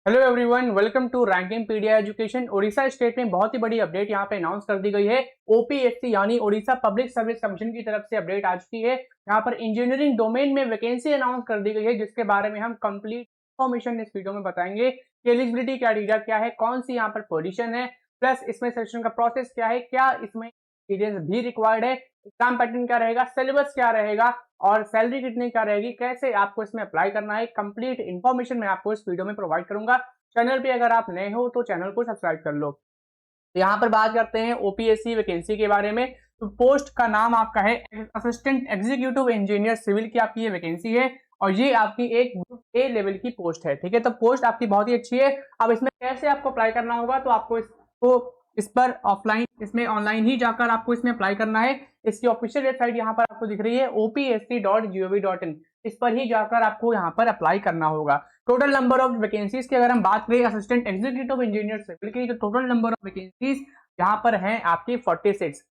Hello everyone, welcome to Rankingpedia education. Odisha state में बहुत ही बड़ी अपडेट यहाँ पे अनाउंस कर दी गई है। ओपीएससी यानी ओडिशा पब्लिक सर्विस कमीशन की तरफ से अपडेट आ चुकी है। यहाँ पर इंजीनियरिंग डोमेन में वैकेंसी अनाउंस कर दी गई है, जिसके बारे में हम कंप्लीट इन्फॉर्मेशन इस वीडियो में बताएंगे कि एलिजिबिलिटी क्राइटेरिया क्या है, कौन सी यहाँ पर पोजीशन है, प्लस इसमें सिलेक्शन का प्रोसेस क्या है, क्या इसमें एक्सपीरियंस भी रिक्वायर्ड है, एग्जाम पैटर्न क्या रहेगा, सिलेबस क्या रहेगा और सैलरी कितनी क्या रहेगी, कैसे आपको इसमें अप्लाई करना है। कंप्लीट इन्फॉर्मेशन मैं आपको इस वीडियो में प्रोवाइड करूंगा। चैनल पे अगर आप नए हो तो चैनल को सब्सक्राइब कर लो। तो यहाँ पर बात करते हैं ओपीएससी वैकेंसी के बारे में। तो पोस्ट का नाम आपका है असिस्टेंट एग्जीक्यूटिव इंजीनियर सिविल की आपकी ये वैकेंसी है और ये आपकी एक ग्रुप ए लेवल की पोस्ट है। ठीक है, तो पोस्ट आपकी बहुत ही अच्छी है। अब इसमें कैसे आपको अप्लाई करना होगा, तो आपको इस पर ऑफलाइन, इसमें ऑनलाइन ही जाकर आपको इसमें अप्लाई करना है। इसकी ऑफिशियल वेबसाइट यहाँ पर आपको दिख रही है opsc.gov.in। इस पर ही जाकर आपको यहाँ पर अप्लाई करना होगा। टोटल नंबर ऑफ वैकेंसीज की अगर हम बात करें असिस्टेंट एग्जीक्यूटिव इंजीनियर सिविल की, तो टोटल नंबर ऑफ वैकेंसीज यहाँ पर हैं आपकी 46।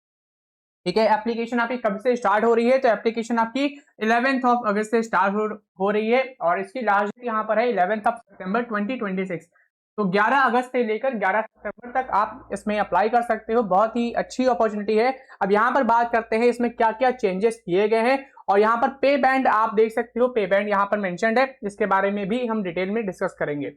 ठीक है, एप्लीकेशन आपकी कब से स्टार्ट हो रही है, तो एप्लीकेशन आपकी 11 अगस्त से स्टार्ट हो रही है और इसकी लास्ट डेट यहाँ पर है 11 सितंबर 2026। तो 11 अगस्त से लेकर 11 सितंबर तक आप इसमें अप्लाई कर सकते हो। बहुत ही अच्छी अपॉर्चुनिटी है। अब यहाँ पर बात करते हैं इसमें क्या क्या चेंजेस किए गए हैं और यहाँ पर पे बैंड आप देख सकते हो, पे बैंड यहाँ पर मेंशन्ड है, इसके बारे में भी हम डिटेल में डिस्कस करेंगे।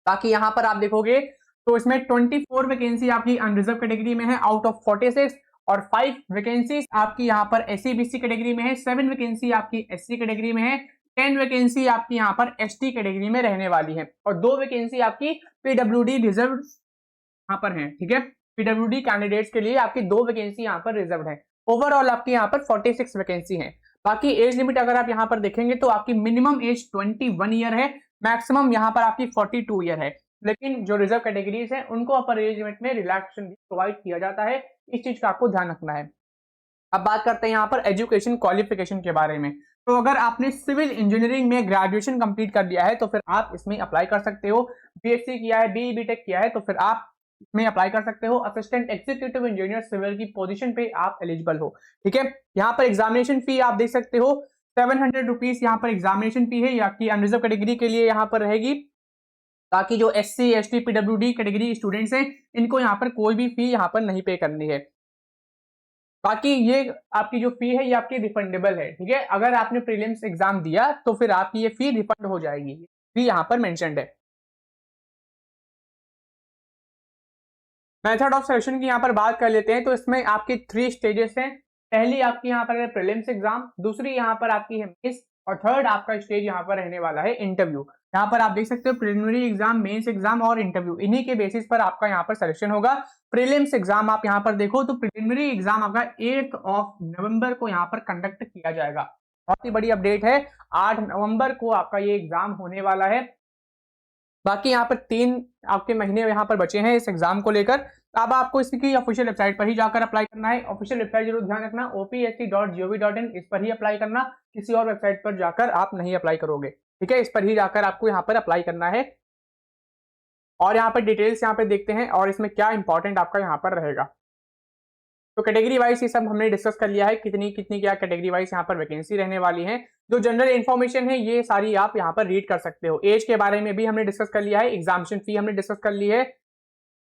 बाकी यहाँ पर आप देखोगे तो इसमें 24 वैकेंसी आपकी अनरिजर्व कैटेगरी में है आउट ऑफ 46 और 5 वैकेंसीज आपकी यहाँ पर एससी बीसी कैटेगरी में है, 7 वैकेंसी आपकी एससी कैटेगरी में है, 10 वैकेंसी आपकी यहाँ पर एसटी कैटेगरी में रहने वाली है और 2 वैकेंसी आपकी पीडब्ल्यूडी रिजर्व यहाँ पर है। ठीक है, पीडब्ल्यूडी कैंडिडेट्स के लिए आपकी 2 वैकेंसी यहाँ पर रिजर्व है। ओवरऑल आपकी यहाँ पर 46 वैकेंसी है। बाकी एज लिमिट अगर आप यहाँ पर देखेंगे तो आपकी मिनिमम एज 21 ईयर है, मैक्सिमम यहाँ पर आपकी 42 ईयर है। लेकिन जो रिजर्व कैटेगरीज है उनको अपर एज लिमिट में रिलैक्सेशन भी प्रोवाइड किया जाता है, इस चीज का आपको ध्यान रखना है। अब बात करते हैं यहाँ पर एजुकेशन क्वालिफिकेशन के बारे में। तो अगर आपने सिविल इंजीनियरिंग में ग्रेजुएशन कंप्लीट कर लिया है तो फिर आप इसमें अप्लाई कर सकते हो। बीएससी किया है, बीई बीटेक किया है तो फिर आप इसमें अप्लाई कर सकते हो। असिस्टेंट एग्जीक्यूटिव इंजीनियर सिविल की पोजीशन पे आप एलिजिबल हो। ठीक है, यहाँ पर एग्जामिनेशन फी आप देख सकते हो 700 रुपीज यहाँ पर एग्जामिनेशन फी है, या की अनरिजर्व कैटेगरी के लिए यहाँ पर रहेगी। ताकि जो SC ST PWD category students हैं इनको यहाँ पर कोई भी फी यहाँ पर नहीं पे करनी है। बाकी ये आपकी जो फी है ये आपकी रिफंडेबल है। ठीक है, अगर आपने प्रीलिम्स एग्जाम दिया तो फिर आपकी ये फी रिफंड हो जाएगी, फी यहाँ पर मेंशन्ड है। मेथड ऑफ सिलेक्शन की यहाँ पर बात कर लेते हैं। तो इसमें आपकी 3 स्टेजेस हैं। पहली आपकी यहाँ पर है प्रीलिम्स एग्जाम, दूसरी यहाँ पर आपकी है मेंस और थर्ड आपका स्टेज यहाँ पर रहने वाला है इंटरव्यू। यहाँ पर आप देख सकते हो प्रिलिमिनरी एग्जाम, मेंस एग्जाम और इंटरव्यू, इन्हीं के बेसिस पर आपका यहाँ पर सिलेक्शन होगा। प्रीलिम्स एग्जाम आप यहाँ पर देखो तो प्रिलिमिनरी एग्जाम आपका 8 नवंबर को यहाँ पर कंडक्ट किया जाएगा। बहुत ही बड़ी अपडेट है, 8 नवंबर को आपका ये एग्जाम होने वाला है। बाकी यहाँ पर 3 आपके महीने यहाँ पर बचे हैं इस एग्जाम को लेकर। अब आपको इसकी ऑफिशियल वेबसाइट पर ही जाकर अप्लाई करना है। ऑफिशियल वेबसाइट जरूर ध्यान रखना, opsc.gov.in, इस पर ही अप्लाई करना, किसी और वेबसाइट पर जाकर आप नहीं अप्लाई करोगे। ठीक है, इस पर ही जाकर आपको यहाँ पर अप्लाई करना है। और यहाँ पर डिटेल्स यहाँ पे देखते हैं और इसमें क्या इंपॉर्टेंट आपका यहाँ पर रहेगा। तो कैटेगरी वाइज ये सब हमने डिस्कस कर लिया है, कितनी कितनी क्या कैटेगरी वाइज यहाँ पर वैकेंसी रहने वाली है। जो जनरल इन्फॉर्मेशन है ये सारी आप यहाँ पर रीड कर सकते हो। एज के बारे में भी हमने डिस्कस कर लिया है, एग्जामिनेशन फी हमने डिस्कस कर ली है,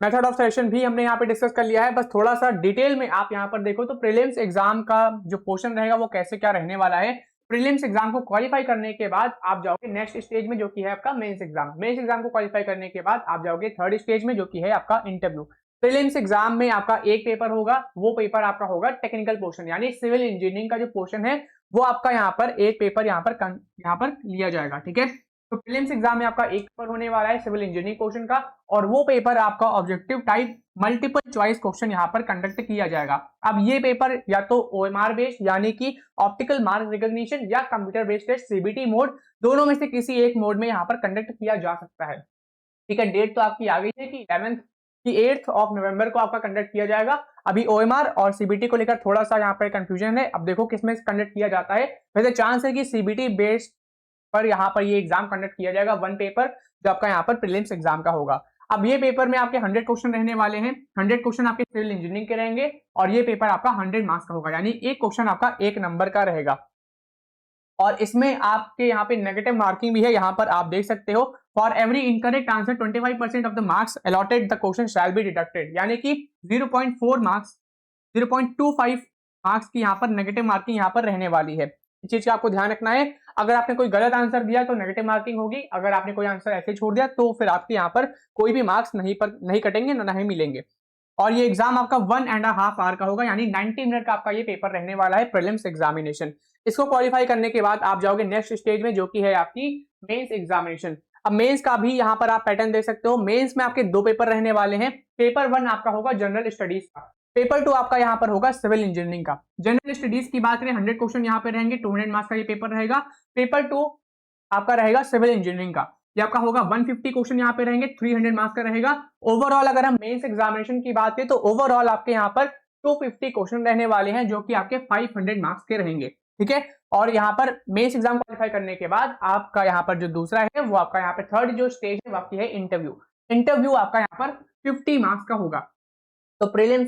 मेथड ऑफ सिलेक्शन भी हमने यहाँ पे डिस्कस कर लिया है। बस थोड़ा सा डिटेल में आप यहाँ पर देखो तो प्रीलिम्स एग्जाम का जो पोर्शन रहेगा वो कैसे क्या रहने वाला है। प्रीलिम्स एग्जाम को क्वालिफाई करने के बाद आप जाओगे नेक्स्ट स्टेज में जो कि है आपका मेंस एग्जाम। मेंस एग्जाम को क्वालिफाई करने के बाद आप जाओगे थर्ड स्टेज में जो कि है आपका इंटरव्यू। प्रीलिम्स एग्जाम में आपका एक पेपर होगा, वो पेपर आपका होगा टेक्निकल पोर्शन, यानी सिविल इंजीनियरिंग का जो पोर्शन है वो आपका यहाँ पर एक पेपर यहाँ पर लिया जाएगा। ठीक है, तो प्रीलिम्स एग्जाम में आपका एक पेपर होने वाला है सिविल इंजीनियरिंग पोर्शन का और वो पेपर आपका objective type multiple choice question यहाँ पर कंडक्ट किया जाएगा। अब ये पेपर या तो ओएमआर बेस्ड यानी कि ऑप्टिकल मार्क रिकॉग्निशन या computer based test CBT mode, दोनों में से किसी एक मोड में यहाँ पर कंडक्ट किया जा सकता है। ठीक है, डेट तो आपकी आ गई है कि 8 नवंबर को आपका कंडक्ट किया जाएगा। अभी ओएमआर और सीबीटी को लेकर थोड़ा सा यहाँ पर कंफ्यूजन है। अब देखो किसमें कंडक्ट किया जाता है। वैसे चांस है कि सीबीटी बेस्ड पर यहाँ पर ये एग्जाम कंडक्ट किया जाएगा, वन पेपर जो आपका यहाँ पर प्रीलिम्स एग्जाम का होगा। अब ये पेपर में आपके 100 क्वेश्चन रहने वाले हैं। 100 क्वेश्चन आपके सिविल इंजीनियरिंग के रहेंगे और ये पेपर आपका 100 मार्क्स का होगा, यानी एक क्वेश्चन आपका 1 नंबर का रहेगा। और इसमें आपके यहाँ पे नेगेटिव मार्किंग भी है, यहाँ पर आप देख सकते हो। For every incorrect answer 25% of the marks allotted the question shall be deducted, यानी कि 0.4 मार्क्स 0.25 मार्क्स की यहाँ पर नेगेटिव मार्किंग यहाँ पर रहने वाली है। इस चीज का आपको ध्यान रखना है। अगर आपने कोई गलत आंसर दिया तो नेगेटिव मार्किंग होगी, अगर आपने कोई आंसर ऐसे छोड़ दिया तो फिर आपके यहाँ पर कोई भी मार्क्स नहीं कटेंगे, ना ही मिलेंगे। और ये एग्जाम आपका 1.5 आवर का होगा, यानी 90 मिनट का आपका ये पेपर रहने वाला है, प्रीलिम्स एग्जामिनेशन। इसको क्वालिफाई करने के बाद आप जाओगे नेक्स्ट स्टेज में, जो कि है आपकी मेंस एग्जामिनेशन। अब मेंस का भी यहाँ पर आप पैटर्न देख सकते हो। मेंस में आपके 2 पेपर रहने वाले हैं। पेपर 1 आपका होगा जनरल स्टडीज का, पेपर 2 आपका यहाँ पर होगा सिविल इंजीनियरिंग का। जनरल स्टडीज की बात करें 100 क्वेश्चन यहाँ पे रहेंगे, 200 मार्क्स का ये पेपर रहेगा। पेपर 2 आपका रहेगा सिविल इंजीनियरिंग का, ये आपका होगा 150 क्वेश्चन यहाँ पे रहेंगे, 300 मार्क्स का रहेगा। ओवरऑल अगर हम मेंस एग्जामिनेशन की बात करें तो ओवरऑल आपके यहाँ पर 250 क्वेश्चन रहने वाले हैं, जो कि आपके 500 मार्क्स के रहेंगे, ठीक है। और यहाँ पर मेंस एग्जाम क्वालिफाई करने के बाद आपका यहाँ पर जो दूसरा है वो आपका यहाँ पे थर्ड जो स्टेज है वो आपकी है इंटरव्यू। इंटरव्यू आपका यहाँ पर 50 मार्क्स का होगा। तो प्रीलिम्स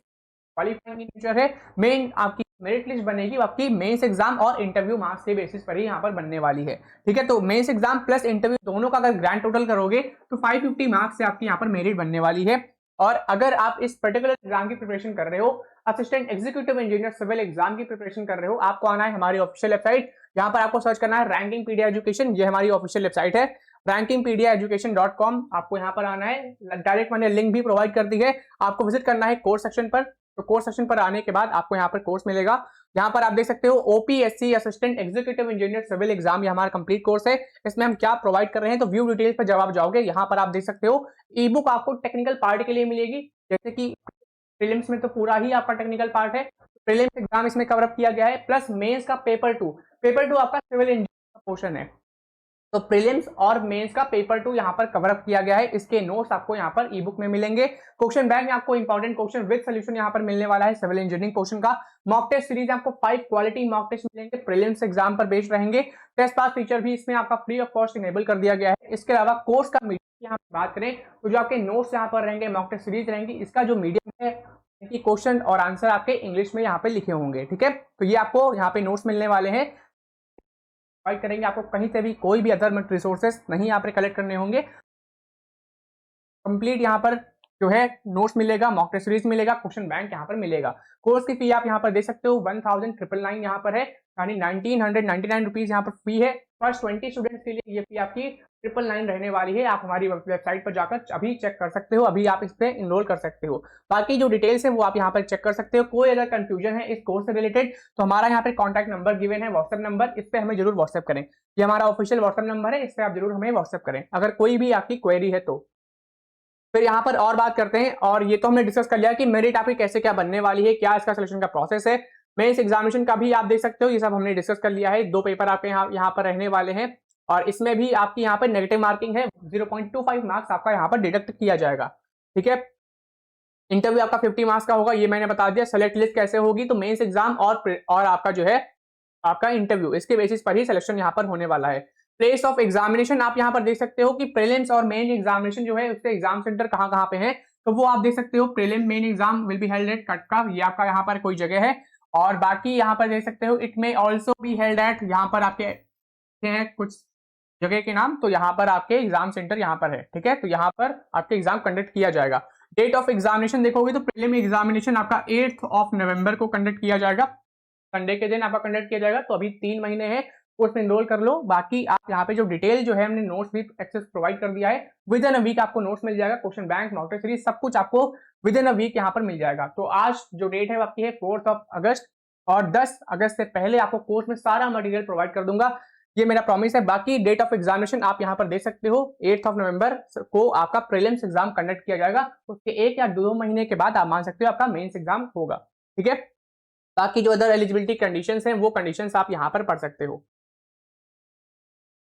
क्वालिफाइंग नेचर है, मेन आपकी मेरिट लिस्ट बनेगी आपकी मेंस एग्जाम और इंटरव्यू मार्क्स के बेसिस पर ही यहाँ पर बनने वाली है, ठीक है। तो मेंस एग्जाम प्लस इंटरव्यू दोनों का अगर ग्रैंड टोटल करोगे तो 550 मार्क्स से आपकी यहाँ पर मेरिट बनने वाली है। और अगर आप इस पर्टिकुलर एग्जाम की प्रिपरेशन कर रहे हो, assistant executive engineer civil exam की प्रिपरेशन कर रहे हो, आपको आना है हमारी ऑफिशियल वेबसाइट। यहाँ पर आपको सर्च करना है रैंकिंगपीडिया एजुकेशन, ये हमारी ऑफिशियल वेबसाइट है rankingpediaeducation.com। आपको यहाँ पर आना है, डायरेक्ट मैंने लिंक भी प्रोवाइड कर दी है। आपको विजिट करना है कोर्स सेक्शन पर। तो कोर्स सेक्शन पर आने के बाद आपको यहाँ पर कोर्स मिलेगा। यहाँ पर आप देख सकते हो OPSC assistant executive engineer civil exam, ये हमारा कंप्लीट कोर्स है। इसमें हम क्या प्रोवाइड कर रहे हैं, तो व्यू डिटेल्स पर जब आप जाओगे यहाँ पर आप देख सकते हो ई बुक आपको टेक्निकल पार्ट के लिए मिलेगी। जैसे कि प्रीलिम्स में तो पूरा ही आपका टेक्निकल पार्ट है, प्रीलिम्स एग्जाम इसमें कवर अप किया गया है, प्लस मेंस का पेपर 2 आपका सिविल इंजीनियरिंग का पोर्शन है। तो प्रीलिम्स और मेंस का पेपर 2 यहाँ पर कवर अप किया गया है। इसके नोट्स आपको यहाँ पर ई बुक में मिलेंगे। क्वेश्चन बैंक में आपको इंपॉर्टेंट क्वेश्चन विद सोल्यूशन यहाँ पर मिलने वाला है सिविल इंजीनियरिंग पोर्शन का। मॉक टेस्ट सीरीज आपको 5 क्वालिटी मॉक टेस्ट मिलेंगे, प्रीलिम्स एग्जाम पर बेस्ड रहेंगे। टेस्ट पास फीचर भी इसमें आपका फ्री ऑफ कॉस्ट इनेबल कर दिया गया है। इसके अलावा कोर्स का मीडियम यहाँ बात करें तो जो आपके नोट्स यहाँ पर रहेंगे, मॉक टेस्ट सीरीज रहेंगी, इसका जो मीडियम है कि क्वेश्चन और आंसर आपके इंग्लिश में यहाँ पे लिखे होंगे, ठीक है। तो ये आपको यहाँ पे नोट्स मिलने वाले हैं, प्रोवाइड करेंगे। आपको कहीं से भी कोई भी अदर रिसोर्सेस नहीं यहाँ पर कलेक्ट करने होंगे। कंप्लीट यहाँ पर जो है नोट्स मिलेगा, मॉक टेस्ट सीरीज मिलेगा, क्वेश्चन बैंक यहाँ पर मिलेगा। कोर्स की फी आप यहाँ पर देख सकते हो 1999 यहाँ पर है, यानी 1999 रुपीज यहाँ पर फी है। फर्स्ट 20 स्टूडेंट्स के लिए ये फी आपकी 999 रहने वाली है। आप हमारी वेबसाइट पर जाकर अभी चेक कर सकते हो, अभी आप इस पे इनरोल कर सकते हो। बाकी जो डिटेल्स है वो आप यहाँ पर चेक कर सकते हो। कोई अगर कंफ्यूजन है इस कोर्स से रिलेटेड तो हमारा यहाँ पे कॉन्टैक्ट नंबर गिवन है, व्हाट्सएप नंबर, इस पे हमें जरूर व्हाट्सएप करें। ये हमारा ऑफिशियल व्हाट्सएप नंबर है, इस पे आप जरूर हमें व्हाट्सएप करें अगर कोई भी आपकी क्वेरी है तो। फिर यहाँ पर और बात करते हैं, और ये तो हमने डिस्कस कर लिया कि मेरिट आपकी कैसे क्या बनने वाली है, क्या इसका सिलेक्शन का प्रोसेस है। मेंस एग्जामिनेशन का भी आप देख सकते हो, ये सब हमने डिस्कस कर लिया है। 2 पेपर आपके यहाँ पर रहने वाले हैं, और इसमें भी आपकी यहाँ पर नेगेटिव मार्किंग है, 0.25 मार्क्स आपका यहाँ पर डिडक्ट किया जाएगा, ठीक है। इंटरव्यू आपका 50 मार्क्स का होगा, ये मैंने बता दिया। सेलेक्ट लिस्ट कैसे होगी, तो मेंस एग्जाम और आपका जो है आपका इंटरव्यू, इसके बेसिस पर ही सिलेक्शन यहाँ पर होने वाला है। प्लेस ऑफ एग्जामिनेशन आप यहाँ पर देख सकते हो कि प्रीलिम्स और मेन एग्जामिनेशन जो है उसके एग्जाम सेंटर कहाँ पे है, तो वो आप देख सकते हो। Prelim main exam will be held at Cuttack, ये आपका यहाँ पर कोई जगह है। और बाकी यहाँ पर देख सकते हो इट में ऑल्सो बी हेल्ड एट, यहाँ पर आपके हैं कुछ जगह के नाम, तो यहाँ पर आपके एग्जाम सेंटर यहाँ पर है, ठीक है। तो यहाँ पर आपके एग्जाम कंडक्ट किया जाएगा। डेट ऑफ एग्जामिनेशन देखोगे तो प्रीलिम एग्जामिनेशन आपका 8 नवंबर को कंडक्ट किया जाएगा, संडे के दिन आपका कंडक्ट किया जाएगा। तो अभी 3 महीने हैं, कोर्स में इनरोल कर लो। बाकी आप यहाँ पे जो डिटेल जो है हमने नोट्स भी एक्सेस प्रोवाइड कर दिया है, विद इन अ वीक आपको नोट्स मिल जाएगा, question bank, mock test series, सब कुछ आपको विद इन अ वीक यहाँ पर मिल जाएगा। तो आज जो डेट है वो आपकी है 4 अगस्त, और 10 अगस्त से पहले आपको कोर्स में सारा मटेरियल प्रोवाइड कर दूंगा, ये मेरा प्रॉमिस है। बाकी डेट ऑफ एग्जामिनेशन आप यहाँ पर देख सकते हो, 8 नवंबर को आपका प्रीलिम्स एग्जाम कंडक्ट किया जाएगा। उसके 1 या 2 महीने के बाद आप मान सकते हो आपका मेंस एग्जाम होगा, ठीक है। बाकी जो अदर एलिजिबिलिटी कंडीशंस हैं वो कंडीशंस आप यहाँ पर पढ़ सकते हो।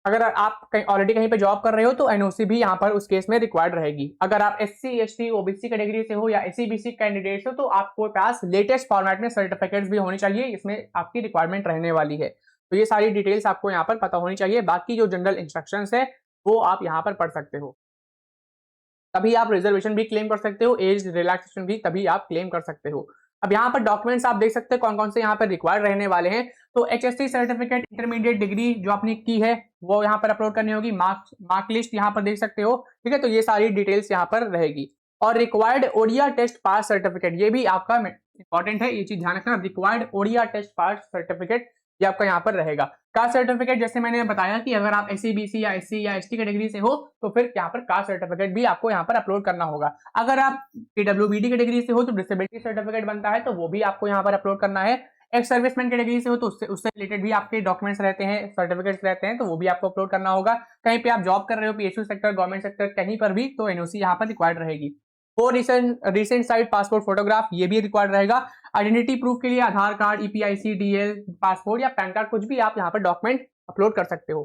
अगर आप ऑलरेडी कहीं पे जॉब कर रहे हो तो एनओसी भी यहाँ पर उस केस में रिक्वायर्ड रहेगी। अगर आप एससी एसटी ओबीसी कैटेगरी से हो या एससी बीसी कैंडिडेट हो तो आपको पास लेटेस्ट फॉर्मेट में सर्टिफिकेट्स भी होनी चाहिए, इसमें आपकी रिक्वायरमेंट रहने वाली है। तो ये सारी डिटेल्स आपको यहाँ पर पता होनी चाहिए। बाकी जो जनरल इंस्ट्रक्शंस है वो आप यहाँ पर पढ़ सकते हो, तभी आप रिजर्वेशन भी क्लेम कर सकते हो, एज रिलैक्सेशन भी तभी आप क्लेम कर सकते हो। अब यहाँ पर डॉक्यूमेंट्स आप देख सकते हैं कौन कौन से यहाँ पर रिक्वायर्ड रहने वाले हैं। तो HSC सर्टिफिकेट, इंटरमीडिएट डिग्री जो आपने की है वो यहाँ पर अपलोड करनी होगी, मार्क लिस्ट यहाँ पर देख सकते हो, ठीक है। तो ये सारी डिटेल्स यहाँ पर रहेगी। और required Odia test pass certificate, ये भी आपका इंपॉर्टेंट है, ये चीज ध्यान रखना। Required Odia test pass certificate ये आपका यहाँ पर रहेगा। कास्ट सर्टिफिकेट, जैसे मैंने बताया कि अगर आप SC BC या SC या ST कैटेगरी से हो तो फिर यहाँ पर कास्ट सर्टिफिकेट भी आपको यहाँ पर अपलोड करना होगा। अगर आप PWBD कैटेगरी से हो तो डिसेबिलिटी सर्टिफिकेट बनता है, तो वो भी आपको यहाँ पर अपलोड करना है। एक्स सर्विसमैन कैटेगरी से हो तो उससे रिलेटेड भी आपके डॉक्यूमेंट्स रहते हैं, सर्टिफिकेट्स रहते हैं, तो वो भी आपको अपलोड करना होगा। कहीं पे आप जॉब कर रहे हो, PSU सेक्टर, गवर्नमेंट सेक्टर, कहीं पर भी, तो NOC यहाँ पर रिक्वायर्ड रहेगी। और रिसेंट साइड पासपोर्ट फोटोग्राफ, ये भी रिक्वायर्ड रहेगा। आइडेंटिटी प्रूफ के लिए आधार कार्ड, EPIC, DL, पासपोर्ट या पैन कार्ड, कुछ भी आप यहाँ पर डॉक्यूमेंट अपलोड कर सकते हो।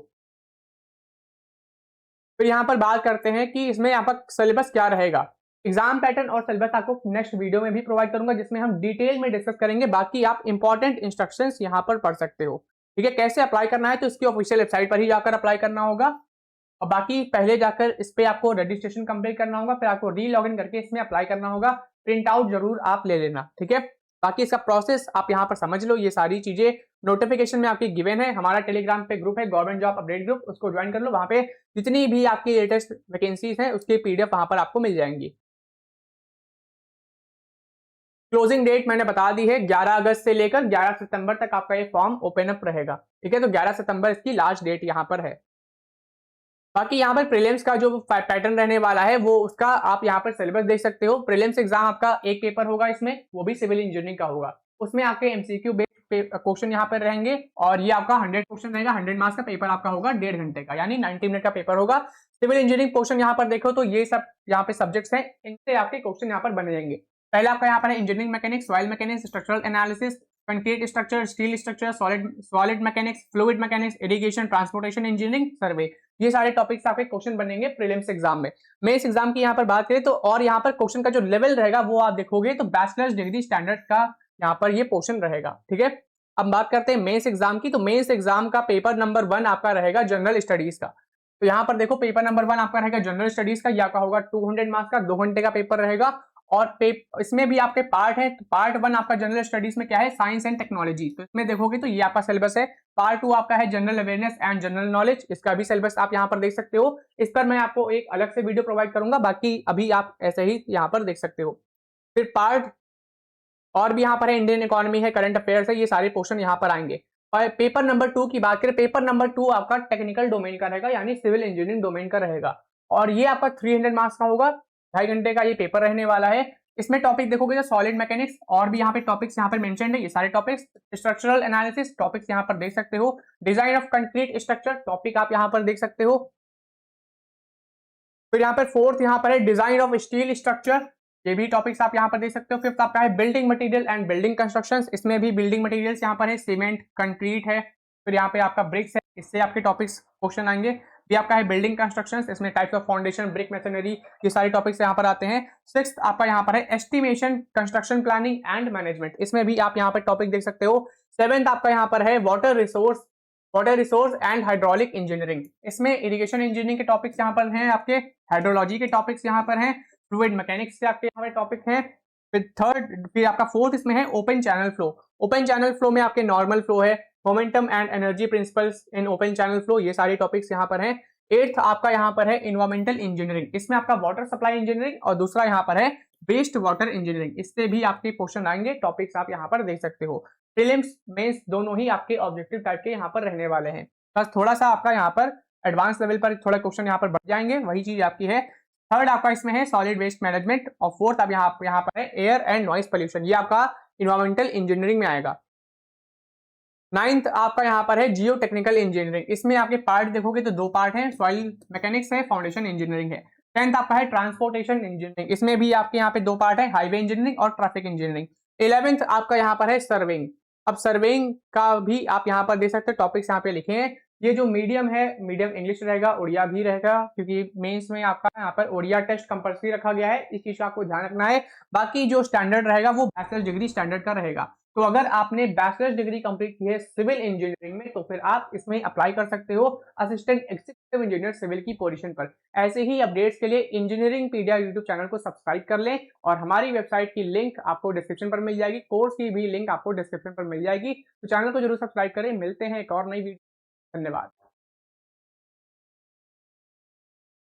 फिर यहाँ पर बात करते हैं कि इसमें यहाँ पर सिलेबस क्या रहेगा। एग्जाम पैटर्न और सिलेबस आपको नेक्स्ट वीडियो में भी प्रोवाइड करूंगा, जिसमें हम डिटेल में डिस्कस करेंगे। बाकी आप इंपॉर्टेंट इंस्ट्रक्शंस यहाँ पर पढ़ सकते हो, ठीक है। कैसे अप्लाई करना है तो इसकी ऑफिशियल वेबसाइट पर ही जाकर अप्लाई करना होगा, और बाकी पहले जाकर इस पे आपको रजिस्ट्रेशन कंप्लीट करना होगा, फिर आपको री लॉगिन करके इसमें अप्लाई करना होगा। प्रिंट आउट जरूर आप ले लेना, ठीक है। बाकी इसका प्रोसेस आप यहाँ पर समझ लो, ये सारी चीजें नोटिफिकेशन में आपकी गिवन है। हमारा टेलीग्राम पे ग्रुप है, गवर्नमेंट जॉब अपडेट ग्रुप, उसको ज्वाइन कर लो। वहां पे जितनी भी आपकी लेटेस्ट वैकेंसीज हैं उसकी PDF वहां पर आपको मिल जाएंगी। क्लोजिंग डेट मैंने बता दी है, 11 अगस्त से लेकर 11 सितंबर तक आपका ये फॉर्म ओपन अप रहेगा, ठीक है। तो 11 सितंबर इसकी लास्ट डेट यहाँ पर है। बाकी यहाँ पर प्रीलिम्स का जो पैटर्न रहने वाला है वो उसका आप यहाँ पर सिलेबस देख सकते हो। प्रीलिम्स एग्जाम आपका एक पेपर होगा इसमें, वो भी सिविल इंजीनियरिंग का होगा। उसमें आपके MCQ बेस्ड क्वेश्चन यहाँ पर रहेंगे, और ये आपका 100 क्वेश्चन रहेगा। 100 मार्क्स का पेपर आपका होगा 1.5 घंटे का, यानी 90 मिनट का पेपर होगा। सिविल इंजीनियरिंग क्वेश्चन यहाँ पर देखो तो ये सब यहाँ पे सब्जेक्ट्स हैं, इनसे आपके क्वेश्चन यहाँ पर बने जाएंगे। पहले आपका यहाँ पर है engineering mechanics, soil mechanics, structural analysis, concrete structure, steel structure, solid mechanics, fluid mechanics, irrigation, transportation engineering, survey, ये सारे टॉपिक्स आपके क्वेश्चन बनेंगे प्रीलिम्स एग्जाम में। मेंस एग्जाम की यहाँ पर बात करें तो, और यहाँ पर क्वेश्चन का जो लेवल रहेगा वो आप देखोगे तो बैचलर्स डिग्री स्टैंडर्ड का यहाँ पर ये पोर्शन रहेगा, ठीक है। अब बात करते हैं मेंस एग्जाम की, तो मेंस एग्जाम का पेपर नंबर 1 आपका रहेगा जनरल स्टडीज का। तो यहाँ पर देखो पेपर नंबर 1 आपका रहेगा जनरल स्टडीज का, ये आपका होगा 200 मार्क्स का, 2 घंटे का पेपर रहेगा। और इसमें भी आपके पार्ट है, तो पार्ट 1 आपका जनरल स्टडीज में क्या है, साइंस एंड टेक्नोलॉजी। तो इसमें देखोगे तो ये आपका सिलेबस है। पार्ट 2 आपका है general awareness and general knowledge, इसका भी सिलेबस आप यहाँ पर देख सकते हो। इस पर मैं आपको एक अलग से वीडियो प्रोवाइड करूंगा, बाकी अभी आप ऐसे ही यहाँ पर देख सकते हो। फिर पार्ट और भी यहाँ पर है, इंडियन इकोनॉमी है, करंट अफेयर्स है, ये सारे पोर्शन यहाँ पर आएंगे। और पेपर नंबर 2 की बात करें, पेपर नंबर 2 आपका टेक्निकल डोमेन का रहेगा, यानी सिविल इंजीनियरिंग डोमेन का रहेगा। और ये आपका 300 मार्क्स का होगा, 2.5 घंटे का ये पेपर रहने वाला है। इसमें टॉपिक देखोगे तो सॉलिड मैकेनिक्स, और भी यहाँ पे टॉपिक्स यहाँ पर मेंशन है, ये सारे टॉपिक्स। स्ट्रक्चरल एनालिसिस टॉपिक्स यहाँ पर देख सकते हो। Design of concrete structure topic आप यहाँ पर देख सकते हो। फिर यहाँ पर 4th यहाँ पर है डिजाइन ऑफ स्टील स्ट्रक्चर, ये भी टॉपिक्स आप यहाँ पर देख सकते हो। 5th आपका है building material and building constructions, इसमें भी बिल्डिंग मटेरियल्स यहाँ पर है, सीमेंट, कंक्रीट है। फिर यहाँ पे आपका ब्रिक्स है, इससे आपके टॉपिक्स क्वेश्चन आएंगे। ये आपका है बिल्डिंग कंस्ट्रक्शंस, इसमें types of foundation, brick masonry, ये सारे टॉपिक्स यहाँ पर आते हैं। 6th आपका यहाँ पर है estimation, construction planning and management, इसमें भी आप यहाँ पर टॉपिक देख सकते हो। 7th आपका यहाँ पर है water resource and hydraulic engineering, इसमें इरिगेशन इंजीनियरिंग के टॉपिक्स यहाँ पर हैं आपके, हाइड्रोलॉजी के टॉपिक्स यहाँ पर हैं, फ्लूइड मैकेनिक्स के आपके यहाँ पर टॉपिक हैं। फिर आपका 4th इसमें है open channel flow. Open channel flow में आपके नॉर्मल फ्लो है, momentum and energy principles in open channel flow, ये सारे टॉपिक्स यहाँ पर हैं। 8th आपका यहाँ पर है इन्वायरमेंटल इंजीनियरिंग, इसमें आपका वाटर सप्लाई इंजीनियरिंग, और दूसरा यहाँ पर है वेस्ट वाटर इंजीनियरिंग, इससे भी आपके क्वेश्चन आएंगे, टॉपिक्स आप यहाँ पर देख सकते हो। प्रीलिम्स मेंस दोनों ही आपके ऑब्जेक्टिव टाइप के यहाँ पर रहने वाले हैं, बस थोड़ा सा आपका यहाँ पर एडवांस लेवल पर थोड़ा क्वेश्चन यहाँ पर बढ़ जाएंगे, वही चीज आपकी है। 3rd आपका इसमें है सॉलिड वेस्ट मैनेजमेंट, और 4th अब यहाँ पर है एयर एंड नॉइस पोल्यूशन, ये आपका इन्वायरमेंटल इंजीनियरिंग में आएगा। 9th आपका यहाँ पर है जियो टेक्निकल इंजीनियरिंग, इसमें आपके पार्ट देखोगे तो 2 पार्ट हैं, सॉइल मैकेनिक्स है, फाउंडेशन इंजीनियरिंग है। 10th आपका है ट्रांसपोर्टेशन इंजीनियरिंग, इसमें भी आपके यहाँ पे 2 पार्ट है, हाईवे इंजीनियरिंग और ट्रैफिक इंजीनियरिंग। 11th आपका यहाँ पर है सर्वेइंग, अब सर्वेइंग का भी आप यहाँ पर देख सकते हो, टॉपिक्स यहाँ पे लिखे हैं। ये जो मीडियम है, मीडियम इंग्लिश रहेगा, उड़िया भी रहेगा, क्योंकि मेंस में आपका यहाँ पर उड़िया टेस्ट कंपल्सरी रखा गया है, इस चीज का आपको ध्यान रखना है। बाकी जो स्टैंडर्ड रहेगा वो बैचलर डिग्री स्टैंडर्ड का रहेगा। तो अगर आपने बैचलर्स डिग्री कंप्लीट की है सिविल इंजीनियरिंग में तो फिर आप इसमें अप्लाई कर सकते हो असिस्टेंट एग्जीक्यूटिव इंजीनियर सिविल की पोजीशन पर। ऐसे ही अपडेट्स के लिए इंजीनियरिंग पीडिया यूट्यूब चैनल को सब्सक्राइब कर लें और हमारी वेबसाइट की लिंक आपको डिस्क्रिप्शन पर मिल जाएगी, कोर्स की भी लिंक आपको डिस्क्रिप्शन पर मिल जाएगी। तो चैनल को जरूर सब्सक्राइब करें। मिलते हैं एक और नई वीडियो। धन्यवाद।